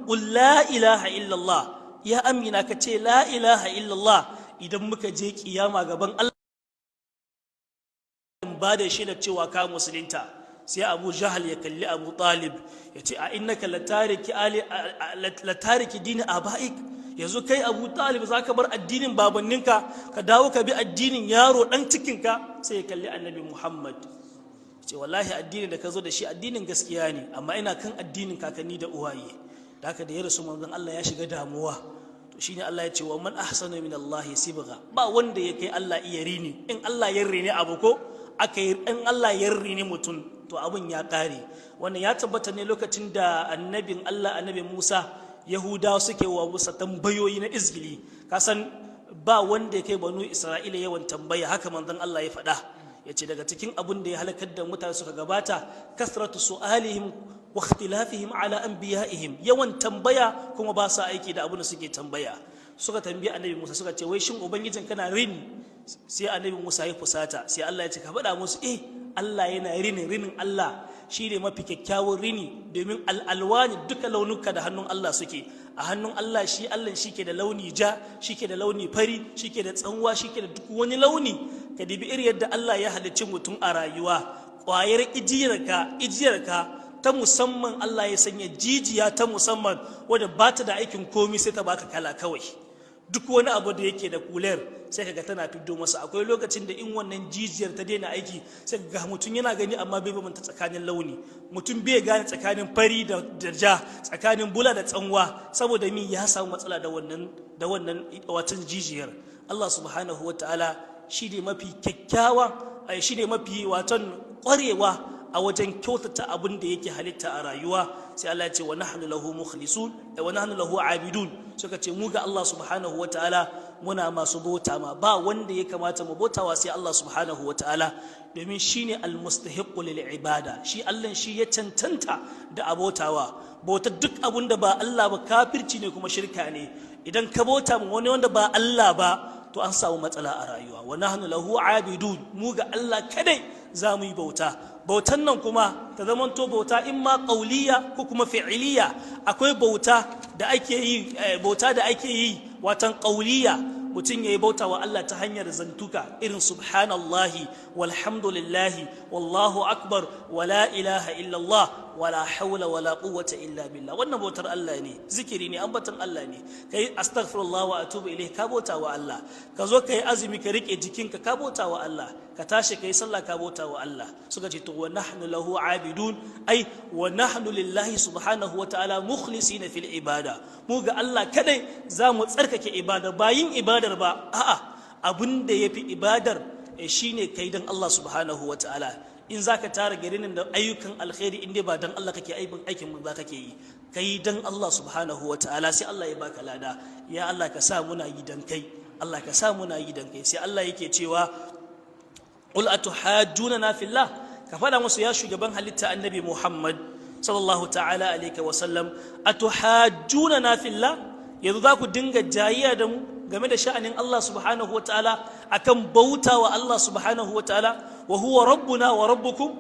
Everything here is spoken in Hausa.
qul la ilaha illallah, ya amina ka ce la ilaha illallah, idan muka je kiyama gaban Allah ba da shi da cewa ka musulunta. Sai Abu Jahal ya kalli Abu Talib ya ce a innaka latariki dini abaik, yanzu kai Abu Talib za ka bar addinin babanninka ka dawo ka bi addinin yaro dan cikinka? Sai ya kalli Annabi Muhammad ce wallahi addinin da ka zo da shi addinin gaskiya ne, amma ina kan addinin kakanni da uwaye. Da haka da ya rasu manzon Allah ya shiga damuwa. To shine Allah ya ce wa man ahsanu min Allah sibgha, ba wanda ya kai Allah iya rini. In Allah ya rini abu ko in Allah ya rini mutum to abun ya kare. Wannan ya tabbata ne lokacin da annabin Allah annabi Musa Yahudawa suke wa Musa tambayoyi na izgili. Kasan ba wanda ya kai banu Isra'ila yawan tambaya, haka manzon Allah ya faɗa. Ya ce daga cikin abin da ya halakar da mutane suka gabata kasratu su'alihim wa ikhtilafihim ala anbiya'ihim, yawan tambaya kuma ba sa aiki da abin da suke tambaya. Suka tambayi annabi Musa suka ce wai shin ubangijin kana rini? Sai annabi Musa ya fusata, sai Allah ya ce ka faɗa musu Allah yana rinin Allah shine mafi kyakkyawan rini, domin al'alwani duka launuka da hannun Allah suke. A hannun Allah shi ke da launi ja, shi ke da launi fari, shi ke da tsanwa, shi ke da duk wani launi. Ka dibi iri yadda Allah ya halicci mutum a rayuwa, ƙwayar ijiyarka ta musamman Allah ya sanya jijiya ta musamman wadda ba ta da aikin komi sai ta baka kala kawai. Duk wani abu da yake da kuler sai kaga tana fiddo masa. Akwai lokacin da in wannan jijiyar ta daina aiki sai ga mutum yana gani amma bai bambanta tsakanin launi. Mutum bai gane tsakanin fari da ja, tsakanin bula da tsanwa, saboda min ya samu matsala da wannan watan jijiyar. Allah subhanahu wataala shi ne mafi kyakkyawa, shi ne mafi watan ƙwarewa a wajen kyautata abin da yake halitta a rayuwa. Sai Allah ya ce wa nahnu lahu mukhlisun wa nahnu lahu abidun. Suka ce mu ga Allah subhanahu wataala muna masu bauta ma, ba wanda ya kamata mu bautawa sai Allah subhanahu wataala, domin shine almustahiqqu lil ibada. Shi Allah shi ya cancanta da abotawa. Bautar duk abin da ba Allah ba kafirci ne kuma shirka ne. Idan ka bauta mu wani wanda ba Allah ba to an samu matsala a rayuwa. Wa nahnu lahu abidun, mu ga Allah kadai za mu yi bauta. Bautan nan kuma ta zamanto bauta in ma qauliya ko kuma fi'iliya. Akwai bauta da ake yi watan qauliya, mutum yayi bauta wa Allah ta hanyar zantuka irin subhanallahi walhamdulillahi wallahu akbar wala ilaha illallah wala hawla wala quwwata illa billah. Wannan bautar Allah ne, zikiri ne, ambatan Allah ne. Kai astaghfirullah wa atubu ilayhi, ka bauta wa Allah. Ka zo kai azumi ka rike jikinka, ka bauta wa Allah. Ka tashi kai sallah, ka bauta wa Allah. Suka ce to wa nahnu lahu abidun, ai wa nahnu lillahi subhanahu wa ta'ala mukhlisina fil ibada. Mu ga Allah kadai za mu tsarkake ibada, ba yin ibadar ba, a'a abinda yafi ibadar shine kai dan Allah subhanahu wa ta'ala. In zaka tara garin da ayyukan alkhairi in dai ba dan Allah kake aikin mun za kake yi, kai dan Allah subhanahu wa ta'ala, sai Allah ya baka lada. Ya Allah ka sa muna yi dan kai, Allah ka sa muna yi dan kai. Sai Allah yake cewa qul atuhajjuna fillah, ka fada musu ya shugaban halitta annabi Muhammad sallallahu ta'ala alaihi wa sallam, atuhajjuna fillah, yanzu za ku dinga jayayya da mu game da sha'anin Allah subhanahu wa ta'ala, akan bauta wa Allah subhanahu wa ta'ala, wa huwa rabbuna wa rabbukum.